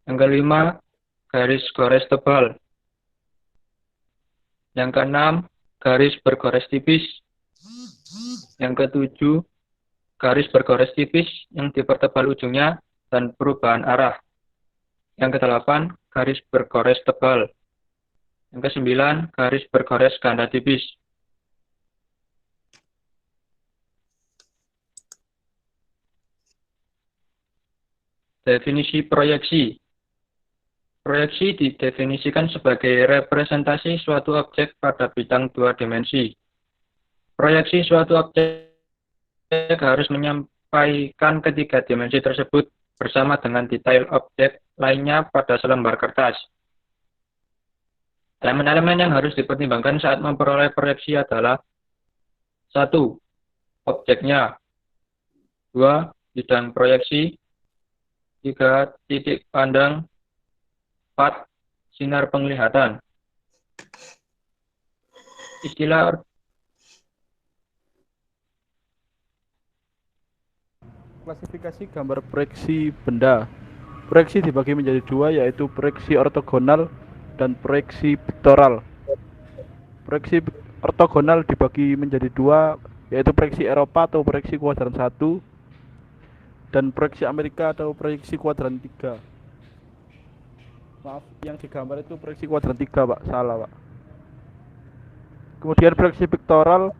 Yang kelima, garis gores tebal. Yang keenam, garis bergores tipis. Yang ketujuh, garis bergores tipis yang dipertebal ujungnya dan perubahan arah. Yang kedelapan, garis bergores tebal. Yang kesembilan, garis bergores ganda tipis. Definisi proyeksi. Proyeksi didefinisikan sebagai representasi suatu objek pada bidang dua dimensi. Proyeksi suatu objek harus menyampaikan ketiga dimensi tersebut bersama dengan detail objek lainnya pada selembar kertas. Elemen-elemen yang harus dipertimbangkan saat memperoleh proyeksi adalah: 1. Objeknya. 2. Bidang proyeksi. 3. Titik pandang. 4. Sinar penglihatan. Istilah Klasifikasi gambar proyeksi benda. Proyeksi dibagi menjadi dua, yaitu proyeksi ortogonal dan proyeksi piktoral. Proyeksi ortogonal dibagi menjadi dua, yaitu proyeksi Eropa atau proyeksi kuadran 1 dan proyeksi Amerika atau proyeksi kuadran 3. Maaf, yang digambar itu proyeksi kuadran 3, Pak. Salah, Pak. Kemudian proyeksi piktoral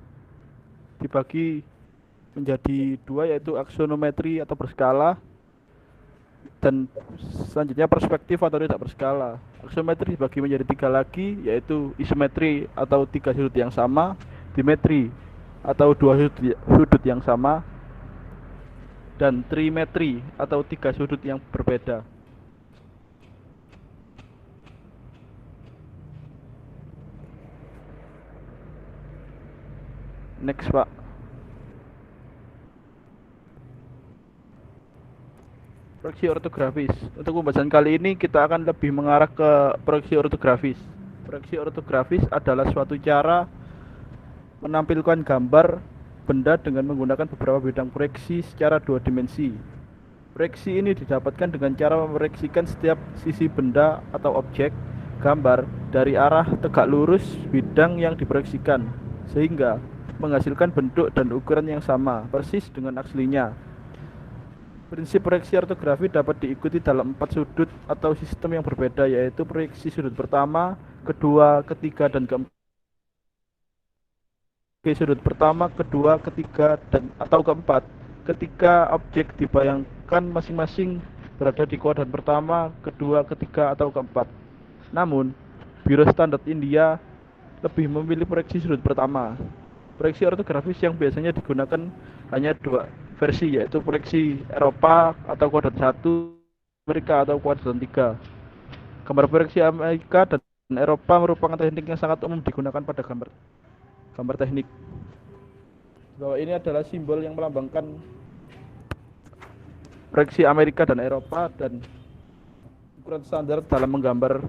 dibagi menjadi dua, yaitu aksonometri atau berskala dan selanjutnya perspektif atau tidak berskala. Aksometri dibagi menjadi tiga lagi, yaitu isometri atau tiga sudut yang sama, dimetri atau dua sudut yang sama, dan trimetri atau tiga sudut yang berbeda. Next, Pak. Proyeksi ortografis. Untuk pembahasan kali ini kita akan lebih mengarah ke proyeksi ortografis. Proyeksi ortografis adalah suatu cara menampilkan gambar benda dengan menggunakan beberapa bidang proyeksi secara dua dimensi. Proyeksi ini didapatkan dengan cara memproyeksikan setiap sisi benda atau objek gambar dari arah tegak lurus bidang yang diproyeksikan, sehingga menghasilkan bentuk dan ukuran yang sama, persis dengan aslinya. Prinsip proyeksi ortografi dapat diikuti dalam 4 sudut atau sistem yang berbeda, yaitu proyeksi sudut pertama, kedua, ketiga, dan keempat. Sudut pertama, kedua, ketiga, dan atau keempat, ketika objek dibayangkan masing-masing berada di kuadran pertama, kedua, ketiga, atau keempat. Namun, Biro Standar India lebih memilih proyeksi sudut pertama. Proyeksi ortografis yang biasanya digunakan hanya dua versi, yaitu proyeksi Eropa atau kuadran 1, Amerika atau kuadran 3. Gambar proyeksi Amerika dan Eropa merupakan teknik yang sangat umum digunakan pada gambar teknik. Bahwa ini adalah simbol yang melambangkan proyeksi Amerika dan Eropa dan ukuran standar dalam menggambar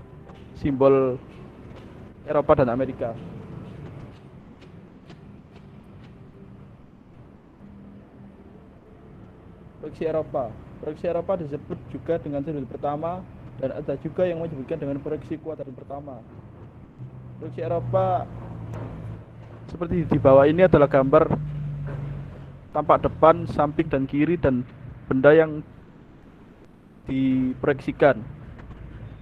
simbol Eropa dan Amerika. Proyeksi Eropa. Proyeksi Eropa disebut juga dengan sudut pertama dan ada juga yang menyebutkan dengan proyeksi kuadran pertama. Proyeksi Eropa seperti di bawah ini adalah gambar tampak depan, samping, dan kiri dan benda yang diproyeksikan.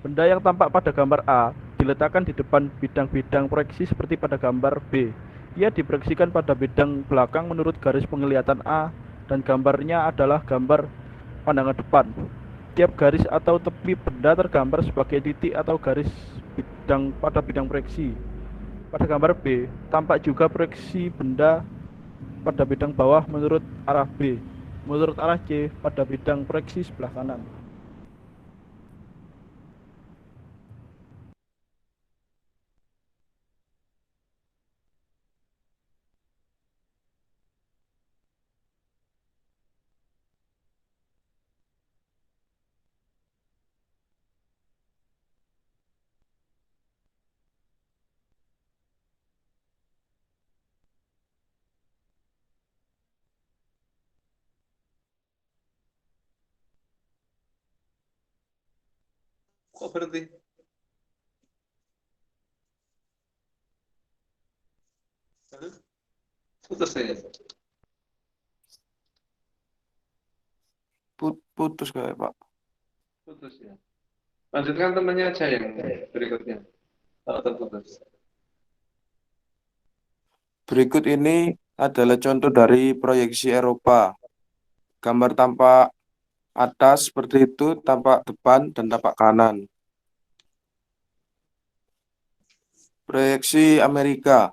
Benda yang tampak pada gambar A diletakkan di depan bidang-bidang proyeksi seperti pada gambar B. Ia diproyeksikan pada bidang belakang menurut garis penglihatan A dan gambarnya adalah gambar pandangan depan. Tiap garis atau tepi benda tergambar sebagai titik atau garis pada bidang proyeksi. Pada gambar B, tampak juga proyeksi benda pada bidang bawah menurut arah B, menurut arah C pada bidang proyeksi sebelah kanan. berarti? Putus ya? Putus kayak Pak. Putus ya. Lanjutkan temannya aja yang berikutnya. Kalau terputus. Berikut ini adalah contoh dari proyeksi Eropa. Gambar tampak atas seperti itu, tampak depan dan tampak kanan. Proyeksi Amerika.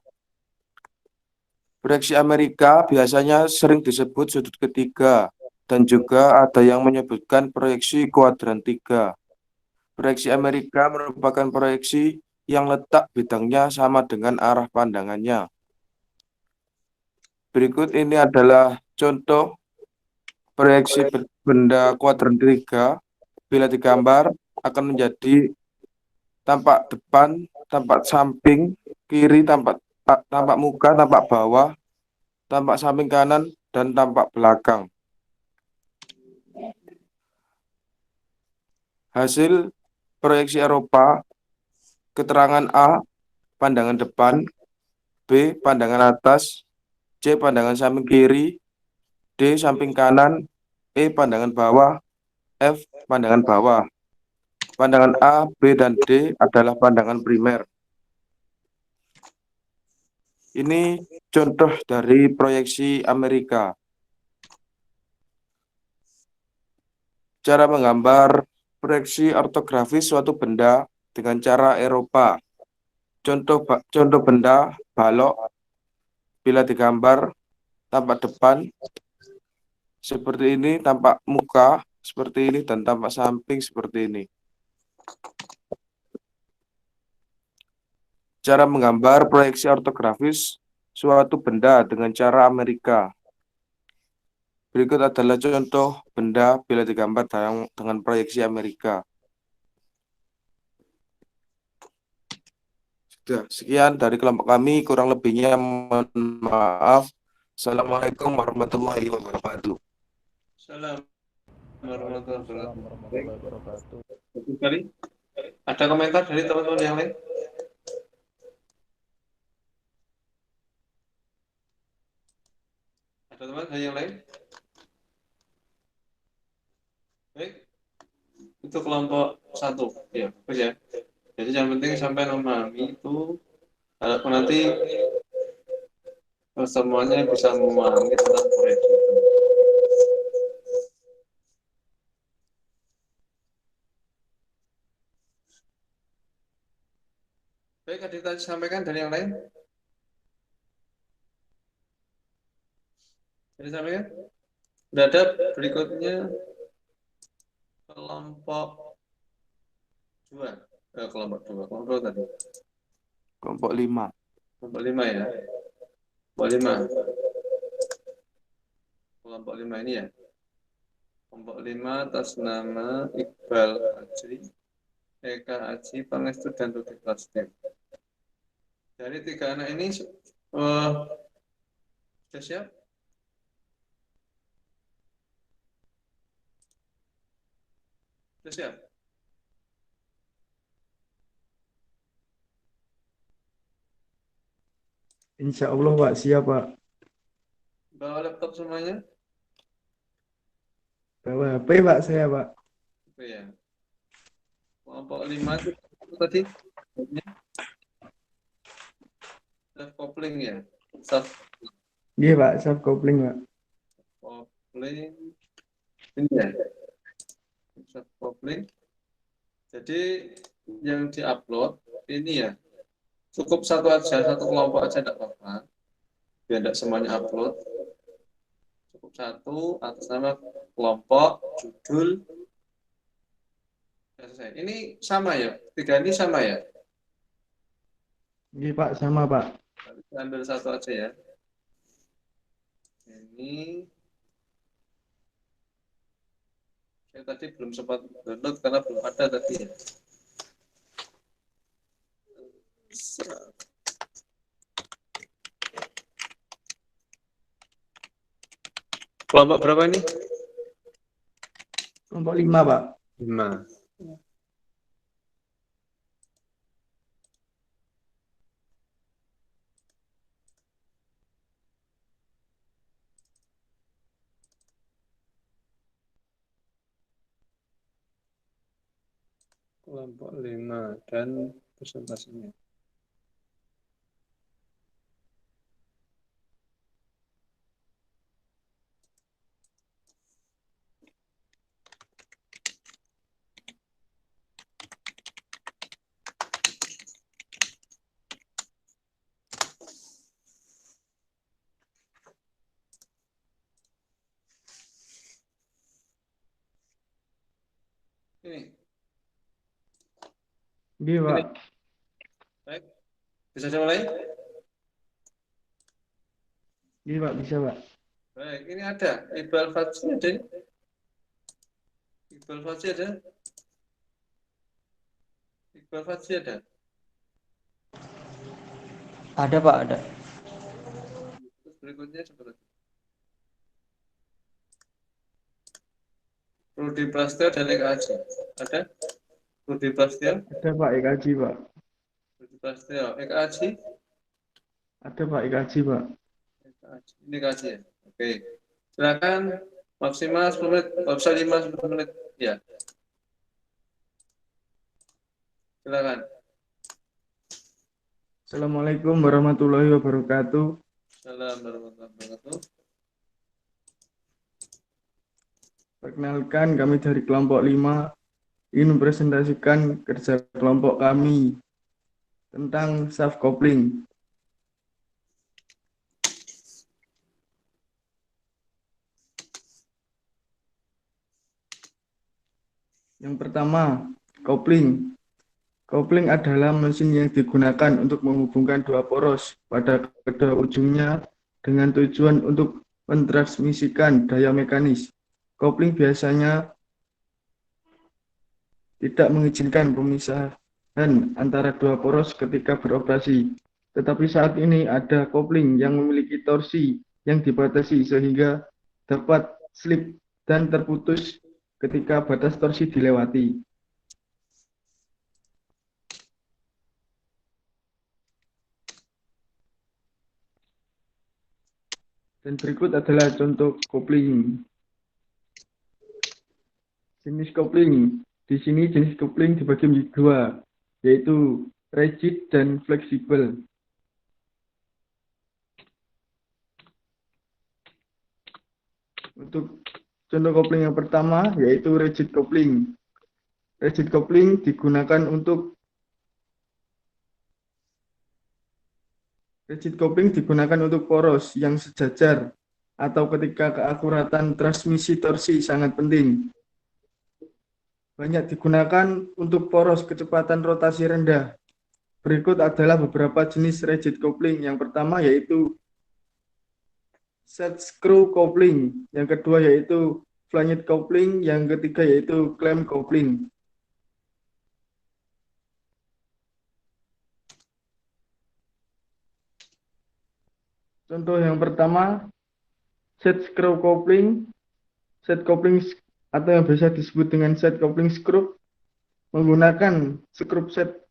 Proyeksi Amerika biasanya sering disebut sudut ketiga, dan juga ada yang menyebutkan proyeksi kuadran tiga. Proyeksi Amerika merupakan proyeksi yang letak bidangnya sama dengan arah pandangannya. Berikut ini adalah contoh proyeksi benda kuadran tiga. Bila digambar akan menjadi tampak depan, tampak samping, kiri, tampak muka, tampak bawah, tampak samping kanan, dan tampak belakang. Hasil proyeksi Eropa, keterangan A, pandangan depan, B, pandangan atas, C, pandangan samping kiri, D, samping kanan, E, pandangan bawah, F, pandangan bawah. Pandangan A, B, dan D adalah pandangan primer. Ini contoh dari proyeksi Amerika. Cara menggambar proyeksi ortografis suatu benda dengan cara Eropa. Contoh benda balok. Bila digambar tampak depan seperti ini, tampak muka seperti ini, dan tampak samping seperti ini. Cara menggambar proyeksi ortografis suatu benda dengan cara Amerika. Berikut adalah contoh benda bila digambar dengan proyeksi Amerika. Sudah, sekian dari kelompok kami, kurang lebihnya mohon maaf. Assalamualaikum warahmatullahi wabarakatuh. Salam warahmatullahi Assalamualaikum warahmatullahi wabarakatuh. wabarakatuh. Ada komentar dari teman-teman yang lain? Ada teman yang lain? Baik. Itu kelompok 1. Ya, bagus ya. Jadi yang penting sampai memahami itu, kalau nanti semuanya bisa memahami tentang proyeksi itu. Baik, ada yang disampaikan dari yang lain? Jadi sampaikan. Berada berikutnya kelompok 2. Kelompok 2. Kelompok tadi. Kelompok 5. Kelompok 5 ya. Kelompok 5. Kelompok 5 ini ya. Kelompok 5 atas nama Iqbal Ajri, Eka Aji, Pangestu, dan Tuti Plastik. Dari 3 anak ini sudah siap? Sudah siap? Insya Allah Pak, siap Pak. Bawa laptop semuanya? Bawa HP Pak saya Pak. Oke ya. Kelompok 5 itu tadi self coupling ya. Self Iya Pak, self coupling Pak. coupling ini ya. Self coupling. Jadi yang diupload ini ya. Cukup satu aja, satu kelompok aja tidak apa-apa. Biar tidak semuanya upload. Cukup satu atas nama kelompok, judul. Selesai. Ini sama ya? 3 ini sama ya? Iya Pak, sama Pak. Ambil satu aja ya. Ini saya tadi belum sempat download karena belum ada tadi ya. Kelompok berapa ini? Kelompok 5 Pak. 5. kelompok 5 dan presentasinya. Ini. Iya, Pak. Baik. Bisa dimulai? Iya, Pak, bisa, Pak. Baik, ini ada. Iqbal Fadzi ada ini? Iqbal Fadzi ada? Iqbal Fadzi ada? Ada, Pak, ada. Terus berikutnya seperti Rudi Prasetyo dan Eka Aji. Ada? Rudi Prasetyo, Ada, Pak, IKJ, Pak. Rudi Prasetyo, Eka Aji, Ada, Pak, IKJ, Pak. Eka Aji. Ini Eka Aji ya. Oke. Silakan maksimal 10 menit, nggak usah 5-10 menit. Ya. Silakan. Assalamualaikum warahmatullahi wabarakatuh. Salam warahmatullahi wabarakatuh. Perkenalkan, kami dari kelompok 5 ingin mempresentasikan kerja kelompok kami tentang self coupling. Yang pertama, coupling. Coupling adalah mesin yang digunakan untuk menghubungkan dua poros pada kedua ujungnya dengan tujuan untuk mentransmisikan daya mekanis. Coupling biasanya tidak mengizinkan pemisahan antara dua poros ketika beroperasi. Tetapi saat ini ada coupling yang memiliki torsi yang dibatasi sehingga dapat slip dan terputus ketika batas torsi dilewati. Dan berikut adalah contoh coupling. Jenis coupling. Di sini jenis coupling dibagi menjadi dua, yaitu rigid dan fleksibel. Untuk contoh coupling yang pertama, yaitu rigid coupling. Rigid coupling digunakan untuk poros yang sejajar atau ketika keakuratan transmisi torsi sangat penting. Banyak digunakan untuk poros kecepatan rotasi rendah. Berikut adalah beberapa jenis rigid coupling. Yang pertama yaitu set screw coupling, yang kedua yaitu flyknit coupling, yang ketiga yaitu clamp coupling. Contoh yang pertama, set screw coupling. Set coupling atau yang biasa disebut dengan set coupling screw menggunakan skrup set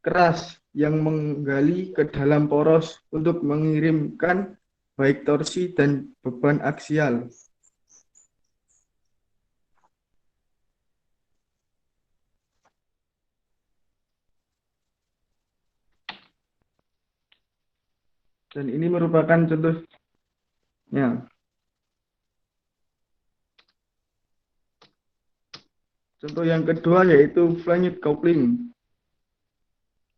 keras yang menggali ke dalam poros untuk mengirimkan baik torsi dan beban aksial. Dan ini merupakan contohnya. Contoh yang kedua yaitu flyknit coupling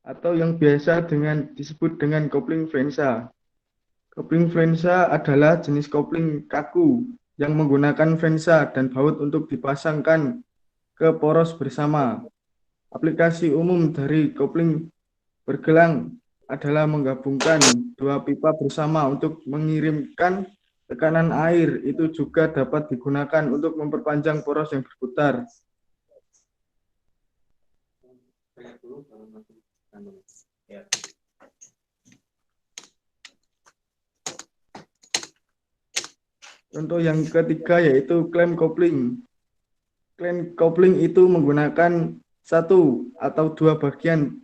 atau yang biasa disebut dengan coupling flensa. Coupling flensa adalah jenis coupling kaku yang menggunakan flensa dan baut untuk dipasangkan ke poros bersama. Aplikasi umum dari coupling bergelang adalah menggabungkan dua pipa bersama untuk mengirimkan tekanan air. Itu juga dapat digunakan untuk memperpanjang poros yang berputar. Contoh yang ketiga yaitu clamp coupling. Clamp coupling itu menggunakan satu atau dua bagian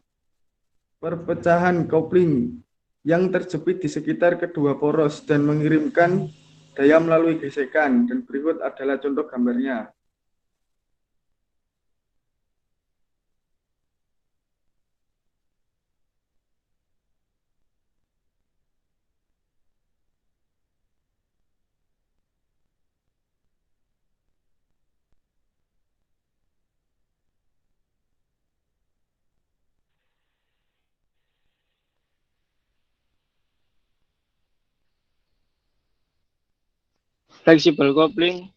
perpecahan coupling yang terjepit di sekitar kedua poros dan mengirimkan daya melalui gesekan. Dan berikut adalah contoh gambarnya. Flexible coupling.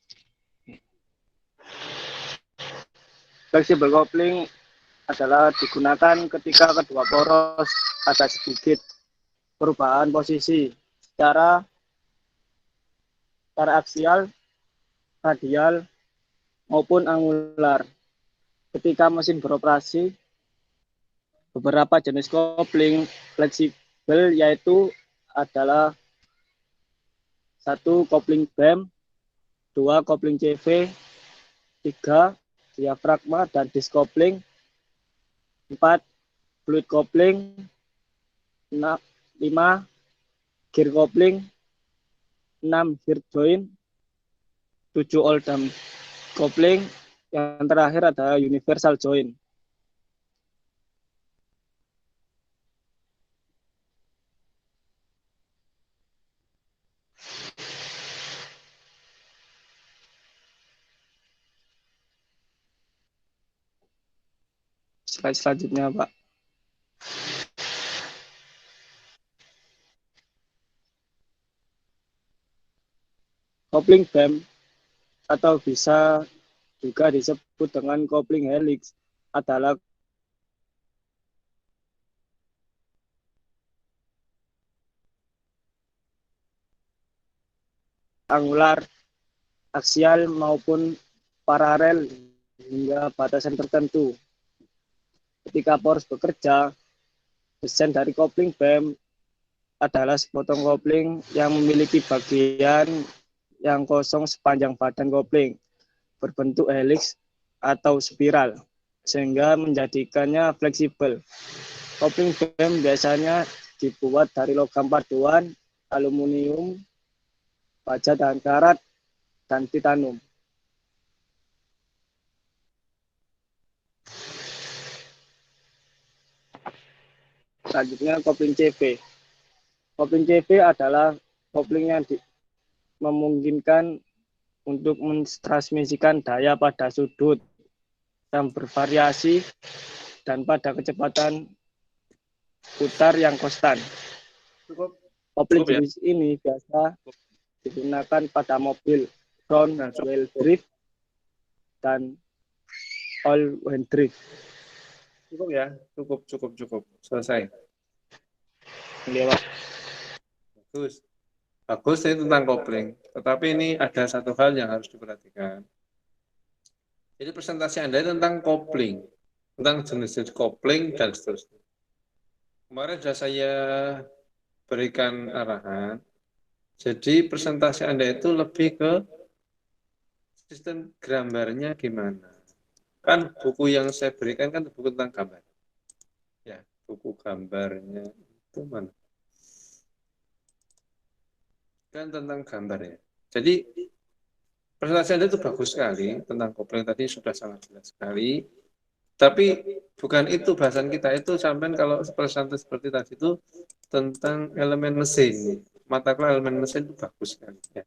Flexible coupling adalah digunakan ketika kedua poros ada sedikit perubahan posisi secara aksial, radial, maupun angular. Ketika mesin beroperasi, beberapa jenis kopling fleksibel yaitu adalah 1. Kopling BEM, 2. Kopling CV, 3. Diafragma dan disk kopling, 4. Fluid kopling, 5. Gear kopling, 6. Heart joint, 7. Oldham kopling, yang terakhir adalah universal joint. Slide selanjutnya, Pak. Kopling BEM atau bisa juga disebut dengan kopling helix adalah angular, aksial maupun paralel hingga batasan tertentu. Ketika poros bekerja, desain dari kopling BEM adalah sepotong kopling yang memiliki bagian yang kosong sepanjang badan kopling berbentuk helix atau spiral, sehingga menjadikannya fleksibel. Kopling BEM biasanya dibuat dari logam paduan, aluminium, baja dan karat, dan titanium. Selanjutnya kopling CV. Kopling CV adalah kopling yang memungkinkan untuk mentransmisikan daya pada sudut yang bervariasi dan pada kecepatan putar yang konstan. Kopling jenis ini biasa digunakan pada mobil front wheel drive dan all wheel drive. Cukup ya, cukup. Selesai. Lewat. Bagus ini tentang kopling. Tetapi ini ada satu hal yang harus diperhatikan. Jadi presentasi Anda tentang kopling, tentang jenis-jenis kopling dan seterusnya. Kemarin sudah saya berikan arahan. Jadi presentasi Anda itu lebih ke sistem gambarnya gimana. Kan buku yang saya berikan kan buku tentang gambar. Ya, buku gambarnya itu mana? Kan tentang gambar ya. Jadi presentasi Anda itu bagus sekali tentang kopling tadi sudah sangat jelas sekali. Tapi bukan itu bahasan kita, itu sampai kalau presentasi seperti tadi itu tentang elemen mesin. Mata kuliah elemen mesin itu bagus sekali ya.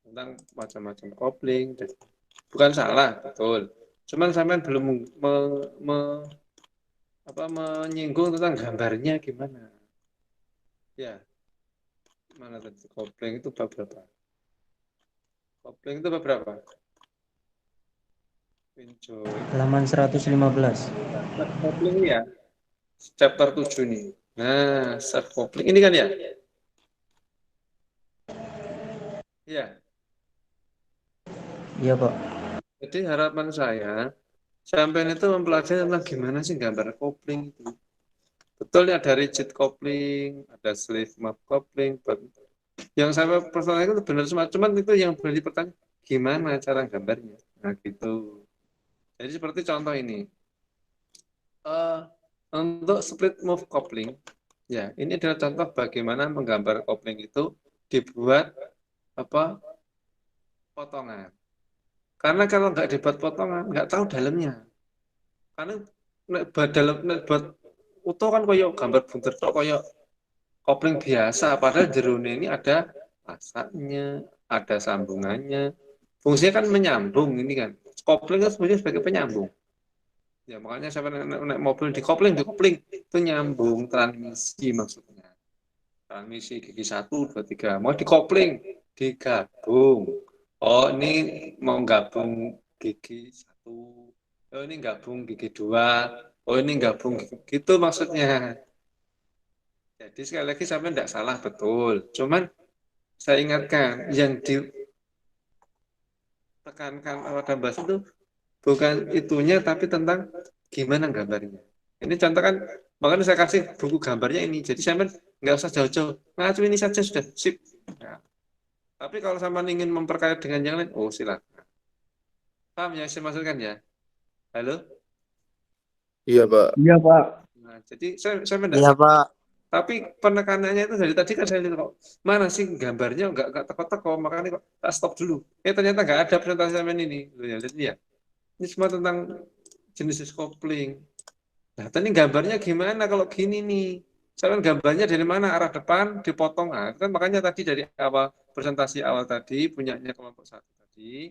Tentang macam-macam kopling dan bukan salah, betul. Cuman sampai belum menyinggung tentang gambarnya gimana. Ya. Mana tadi kopling itu bab berapa? Kopling itu bab berapa? Halaman 115. Kopling ya. Chapter 7 nih. Nah, set kopling ini kan ya? Iya. Iya, Pak. Jadi harapan saya sampai itu mempelajari tentang gimana sih gambar kopling itu. Betul ya, ada rigid kopling, ada sleeve map kopling. Yang saya pertanyaan itu benar semua, cuman itu yang boleh dipertanyaan gimana cara gambarnya. Nah gitu. Jadi seperti contoh ini. Untuk split move kopling, ya ini adalah contoh bagaimana menggambar kopling itu dibuat potongan. Karena kalau nggak dibuat potongan, nggak tahu dalamnya. Karena buat utuh kan koyo gambar bunter tok koyo kopling biasa, padahal jerone ini ada pasaknya, ada sambungannya. Fungsinya kan menyambung ini kan. Kopling kan sebenarnya sebagai penyambung. Ya makanya saya naik mobil di kopling itu nyambung transmisi maksudnya. Transmisi gigi 1, 2, 3 mau di kopling digabung. Oh, ini mau gabung gigi 1. Oh, ini gabung gigi 2. Oh, ini gabung gigi. Gitu maksudnya. Jadi sekali lagi sampai tidak salah betul. Cuman saya ingatkan, yang ditekankan pada bahasa itu bukan itunya, tapi tentang gimana gambarnya. Ini contoh kan, makanya saya kasih buku gambarnya ini. Jadi sampai nggak usah jauh-jauh. Ngacu ini saja sudah, sip. Nah, tapi kalau sama ingin memperkaya dengan yang lain, oh silakan. Paham yang saya maksudkan ya? Halo? Iya, Pak. Iya, Pak. Nah, jadi saya mendak Iya, Pak. tapi penekanannya itu dari tadi kan saya lihat kok mana sih gambarnya nggak teko-teko, makanya kok tak stop dulu. Ternyata nggak ada presentasi semen ini. Loh, ya, lihat ya. Ini semua tentang jenis kopling. Nah, tadi gambarnya gimana kalau gini nih? Misalkan gambarnya dari mana? Arah depan dipotong. Nah, kan makanya tadi dari awal presentasi awal tadi punyanya kelompok 1 tadi,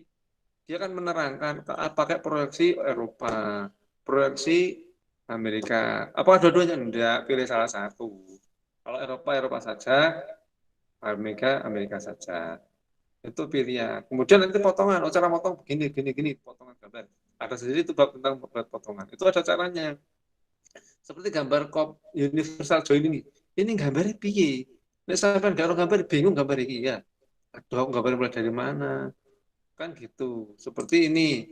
dia kan menerangkan pakai proyeksi Eropa, proyeksi Amerika. Apa dua-duanya? Enggak, pilih salah satu. Kalau Eropa, Eropa saja, Amerika, Amerika saja. Itu pilihan. Kemudian nanti potongan, oh cara potong begini, gini, gini, potongan gambar. Ada sendiri itu bab tentang membuat potongan. Itu ada caranya. Seperti gambar universal join ini. Ini gambarnya piye? Nek sampean gak gambar bingung gambar ini ya. Aduh, gambar mulai dari mana? Kan gitu. Seperti ini.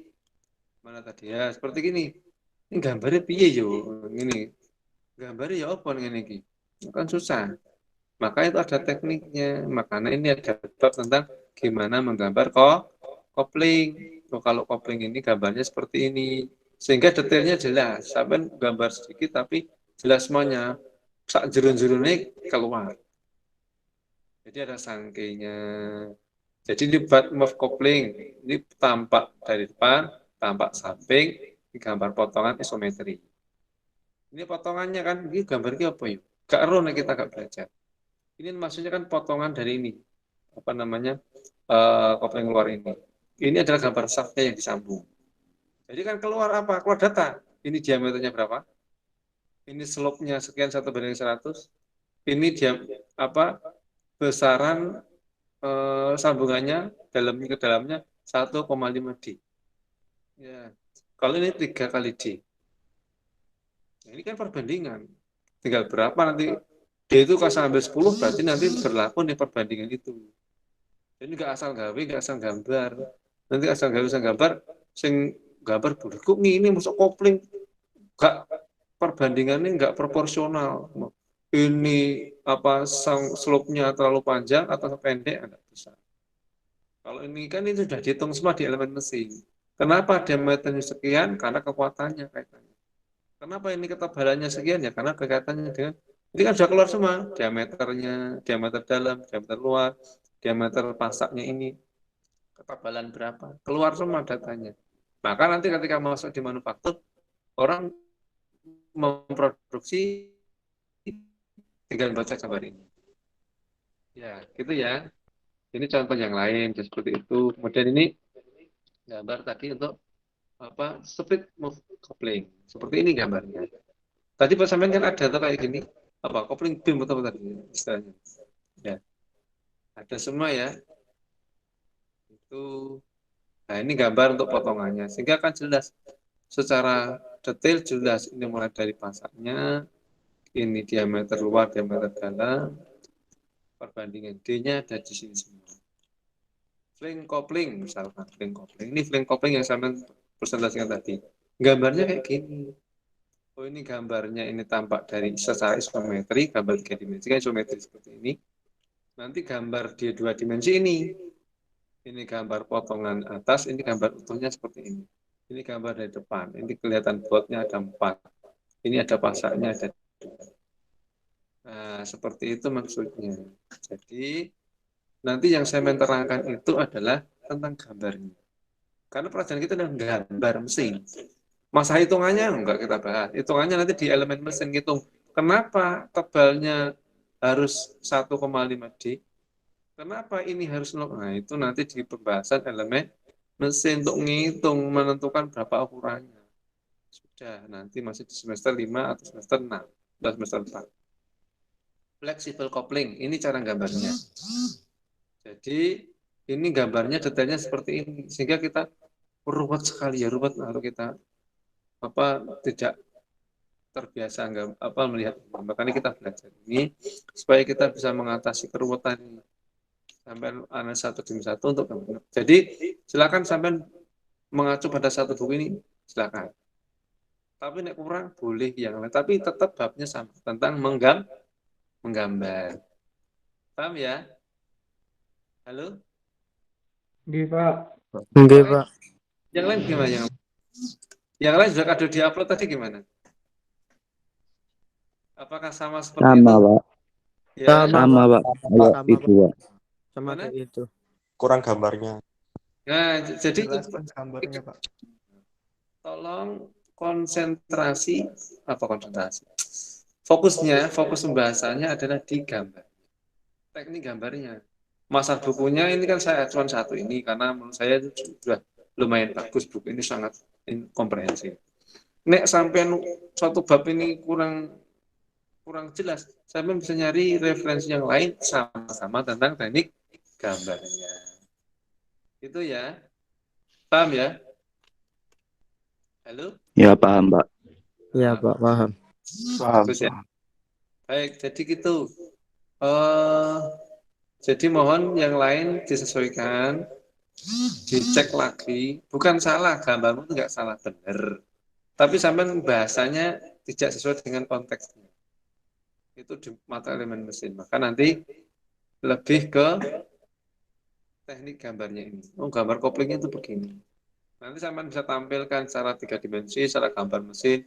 Mana tadi ya? Seperti gini. Ini gambarnya piye yo? Ini. Gambarnya ya apa ngene iki? Kan susah. Maka itu ada tekniknya. Makanya ini ada bab tentang gimana menggambar kopling. Oh, kalau kopling ini gambarnya seperti ini. Sehingga detailnya jelas. Sampai gambar sedikit tapi jelas semuanya. Sak jerun-jerunnya keluar. Jadi ada sangkainya. Jadi ini move kopling. Ini tampak dari depan, tampak samping, ini gambar potongan isometri. Ini potongannya kan, ini gambarnya apa ya? Gak ero nih kita gak belajar. Ini maksudnya kan potongan dari ini. Apa namanya? Kopling luar ini. Ini adalah gambar shaftnya yang disambung. Jadi kan keluar apa? Keluar data. Ini diameternya berapa? Ini slope-nya sekian 1/100. Ini dia apa? Besaran sambungannya ke dalamnya 1,5 D. Ya. Kalau ini 3 kali D. Nah, ini kan perbandingan. Tinggal berapa nanti D itu kalau sampai 10 berarti nanti berlaku nih perbandingan itu. Jadi nggak asal gawe, nggak asal gambar. Nanti asal gambar, sing gambar bulat. Kok ini masuk kopling? Gak, perbandingannya nggak proporsional. Ini apa slope-nya terlalu panjang atau pendek, nggak bisa. Kalau ini kan itu sudah dihitung semua di elemen mesin. Kenapa diameternya sekian? Karena kekuatannya kaitannya. Kenapa ini ketebalannya sekian? Ya karena kaitannya dengan ini kan sudah keluar semua diameternya, diameter dalam, diameter luar, diameter pasaknya ini, ketebalan berapa, keluar semua datanya. Maka nanti ketika masuk di manufaktur, orang memproduksi dengan baca gambar ini. Ya, gitu ya. Ini contoh yang lain seperti itu. Kemudian ini gambar tadi untuk apa split move coupling. Seperti ini gambarnya. Tadi Pak Samen kan ada tuh kayak gini. Apa coupling beam atau apa tadi istilahnya. Ya. Ada semua ya. Itu. Nah, ini gambar untuk potongannya sehingga akan jelas secara detail jelas ini mulai dari pasaknya, ini diameter luar, diameter dalam, perbandingan D-nya ada di sini semua. Flank coupling misalkan, flank coupling. Ini flank coupling yang saya presentasikan tadi. Gambarnya kayak gini. Oh ini gambarnya ini tampak dari secara isometri, gambar 3 dimensi kan isometri seperti ini. Nanti gambar di 2 dimensi ini. Ini gambar potongan atas, ini gambar utuhnya seperti ini. Ini gambar dari depan, ini kelihatan botnya ada 4. Ini ada pasaknya ada 2. Nah, seperti itu maksudnya. Jadi nanti yang saya menerangkan itu adalah tentang gambarnya. Karena pelajaran kita adalah gambar mesin. Masa hitungannya enggak kita bahas. Hitungannya nanti di elemen mesin hitung. Kenapa tebalnya harus 1,5 D? Kenapa ini harus nah itu nanti di pembahasan elemen mesin untuk ngitung menentukan berapa ukurannya. Sudah nanti masih di semester 5 atau semester 6 atau semester 4. Flexible coupling, ini cara gambarnya. Jadi Ini gambarnya detailnya seperti ini, sehingga kita ruwet sekali ya, ruwet kalau kita tidak terbiasa melihat. Makanya kita belajar ini supaya kita bisa mengatasi keruwetan ini sampai analisa satu demi satu untuk gambar. Jadi silakan sampai mengacu pada satu buku ini, silakan. Tapi nek kurang boleh yang lain, tapi tetap babnya sama tentang menggambar. Paham ya? Halo? Nggih, Pak. Nggih, Pak. Yang lain gimana? Yang lain sudah ada di-upload tadi gimana? Apakah sama seperti Sama, itu? Pak. Ya, Sama, Pak. Kalau Sama, itu, Pak. Sama Mana? kayak gitu. Kurang gambarnya. Nah, jadi Jelaskan gambarnya, Pak. tolong konsentrasi. Fokus pembahasannya adalah di gambar. Teknik gambarnya. Masa bukunya ini kan saya acuan satu ini karena menurut saya itu sudah lumayan bagus, buku ini sangat komprehensif. Nek sampai suatu bab ini kurang jelas, saya bisa nyari referensi yang lain sama-sama tentang teknik gambarnya. Itu ya. Paham ya? Halo? Ya, paham, Pak. Iya, Pak, paham. Bagus ya. Baik, jadi gitu. Jadi mohon yang lain disesuaikan, dicek lagi. Bukan salah, gambarmu itu nggak salah, benar. Tapi sampai bahasanya tidak sesuai dengan konteksnya. Itu di mata elemen mesin. Maka nanti lebih ke teknik gambarnya ini. Oh, gambar koplingnya itu begini. Nanti sampai bisa tampilkan secara 3 dimensi, secara gambar mesin,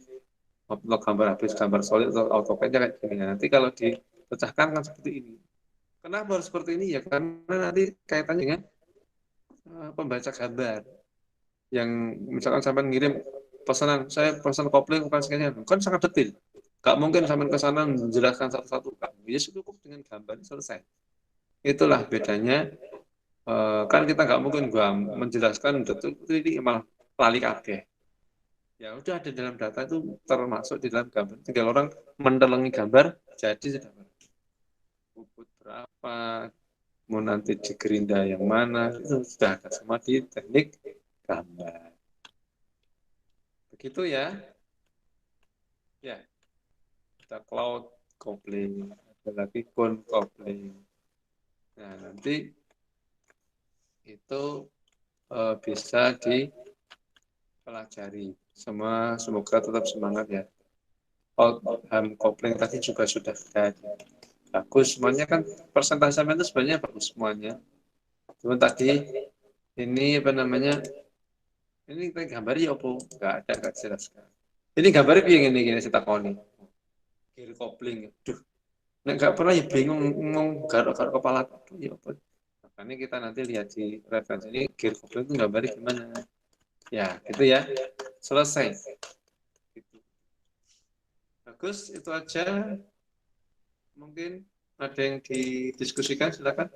atau gambar habis, gambar solid, atau AutoCAD kayak gini. Nanti kalau dipecahkan kan seperti ini. Kenapa harus seperti ini ya? Karena nanti kaitannya dengan pembaca gambar. Yang misalkan sampai ngirim pesanan, saya pesan kopling bukan sekian, kan sangat detail. Gak mungkin sampai ke sana menjelaskan satu-satu. Ya cukup dengan gambar selesai. Itulah bedanya. Kan kita nggak mungkin menjelaskan betul ini malah lali kabeh. Ya udah ada dalam data itu termasuk di dalam gambar. Tinggal orang mendelengi gambar jadi sudah bobot berapa, mau nanti di gerinda yang mana, itu sudah ada semua di teknik gambar. Begitu ya. Ya. Ada cloud coupling, ada lagi cone coupling. Nah, nanti itu bisa dipelajari. Semoga tetap semangat ya. Ham coupling tadi juga sudah ada. Bagus semuanya kan, persentase itu sebenarnya bagus semuanya. Cuma tadi ini apa namanya? Ini gambar ya apa? Enggak jelas. Ini gambarnya piye gini saya takoni. Gear coupling. Duh. Nek enggak pernah ya bingung ngomong garuk-garuk kepala ya apa. Makanya kita nanti lihat di referensi ini gear coupling itu gambarnya gimana. Ya, gitu ya. Selesai. Gitu. Bagus, itu aja. Mungkin ada yang didiskusikan, silakan.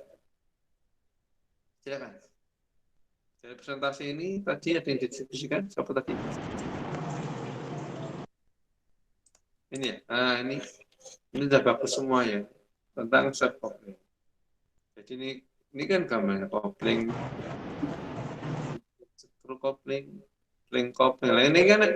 Silakan. Dari presentasi ini tadi ada yang didiskusikan, siapa tadi? Ini ya. Nah, ini sudah bagus semua ya tentang set coupling. Jadi ini kan gambarnya coupling, screw coupling, link coupling. Nah, ini kan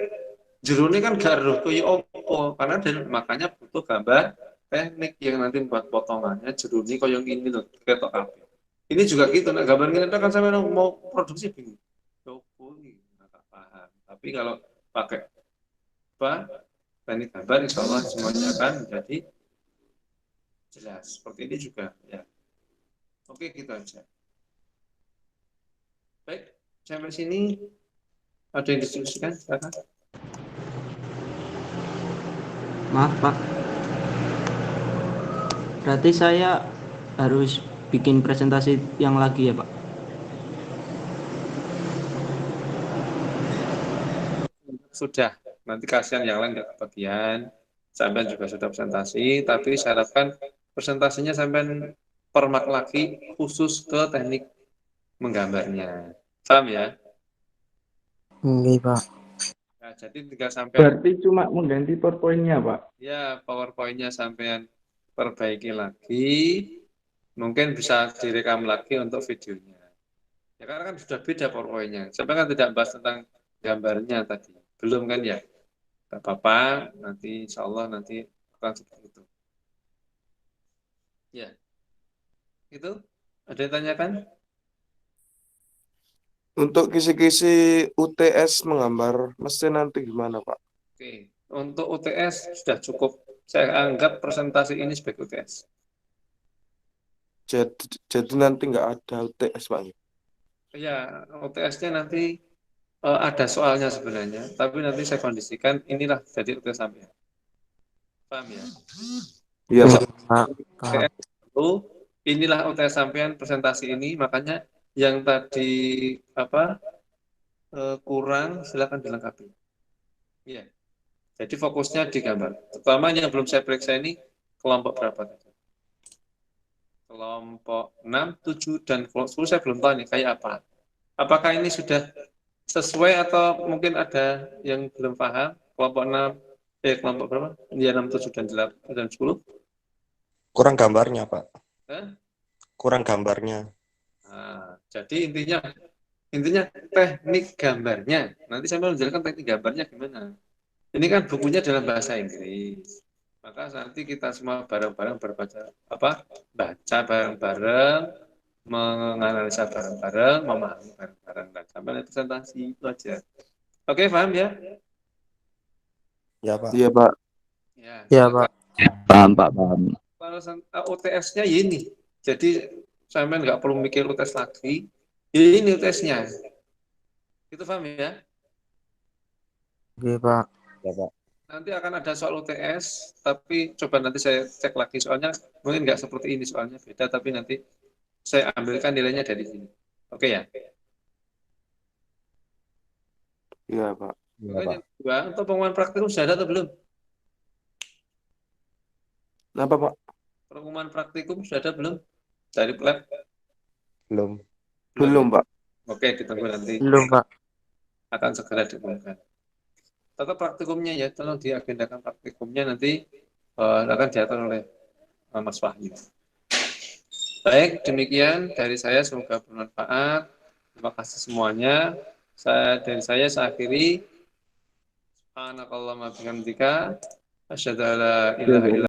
jerone kan garuh koyo opo karena makanya butuh gambar teknik yang nanti buat potongannya jeruni koyo ini loh ketok kabeh. Ini juga gitu, nah gambar ini kan sampai mau produksi bingung. Opo iki enggak paham. Tapi kalau pakai teknik gambar insya Allah semuanya akan menjadi jelas. Seperti ini juga ya. Oke, gitu aja. Baik, sampai sini ada yang didiskusikan, silakan. Maaf, Pak. Berarti saya harus bikin presentasi yang lagi ya, Pak? Sudah, nanti kasihan yang lain nggak kebagian. Sampai juga sudah presentasi, tapi saya harapkan presentasinya sampai permak lagi khusus ke teknik menggambarnya. Paham ya? Nggih, Pak. Nah, jadi 3 sampai Berarti cuma mengganti PowerPoint-nya, Pak. ya PowerPoint-nya sampean perbaiki lagi, mungkin bisa direkam lagi untuk videonya. Ya karena kan sudah beda PowerPoint-nya. Saya kan tidak bahas tentang gambarnya tadi. Belum kan ya? Tidak apa-apa, nanti insya Allah nanti akan seperti itu. Ya, itu ada yang tanyakan? Untuk kisi-kisi UTS menggambar mesin nanti gimana, Pak? Oke, untuk UTS sudah cukup. Saya anggap presentasi ini sebagai UTS. Jadi nanti nggak ada UTS, Pak. Ya, UTS-nya nanti ada soalnya sebenarnya, tapi nanti saya kondisikan inilah jadi UTS sampai. Paham ya? Iya, Pak. UTS itu inilah UTS sampean presentasi ini, makanya yang tadi apa kurang silakan dilengkapi. Iya. Jadi fokusnya di gambar. Terutama yang belum saya periksa ini kelompok berapa tadi? Kelompok 6, 7, dan kelompok 10 saya belum tahu nih kayak apa. Apakah ini sudah sesuai atau mungkin ada yang belum paham? Kelompok 6, kelompok berapa? Ya 6, 7, dan 8, dan 10. Kurang gambarnya, Pak. Hah? Kurang gambarnya. Nah, jadi intinya teknik gambarnya. Nanti saya mau menjelaskan teknik gambarnya gimana. Ini kan bukunya dalam bahasa Inggris. Maka nanti kita semua bareng-bareng baca bareng-bareng, menganalisa bareng-bareng, memahami bareng-bareng, dan sampai presentasi itu aja. Oke, paham ya? Ya, Pak. Iya, Pak. Ya, Ya, Pak. Paham, Pak, paham. kalau UTS-nya ini, jadi sampai nggak perlu mikir UTS lagi, ini UTS-nya. Itu paham ya? Oke, Pak. Ya, Pak. Nanti akan ada soal UTS, tapi coba nanti saya cek lagi soalnya mungkin nggak seperti ini soalnya beda, tapi nanti saya ambilkan nilainya dari sini. Oke ya? Iya, Pak. Ya, Kemudian Pak. yang kedua, untuk pengumuman praktikum sudah ada atau belum? Kenapa, Pak? Pengumuman praktikum sudah ada belum? Dari lab? Belum. Belum, Pak. Oke, ditunggu nanti. Belum, Pak. Akan segera diumumkan. Tetap praktikumnya ya, tolong diagendakan praktikumnya nanti akan diatur oleh Mas Wahyu. Baik, demikian dari saya, semoga bermanfaat. Terima kasih semuanya. Dari saya akhiri. Subhanakallahumma bihamdika asyhadu an la ilaha illa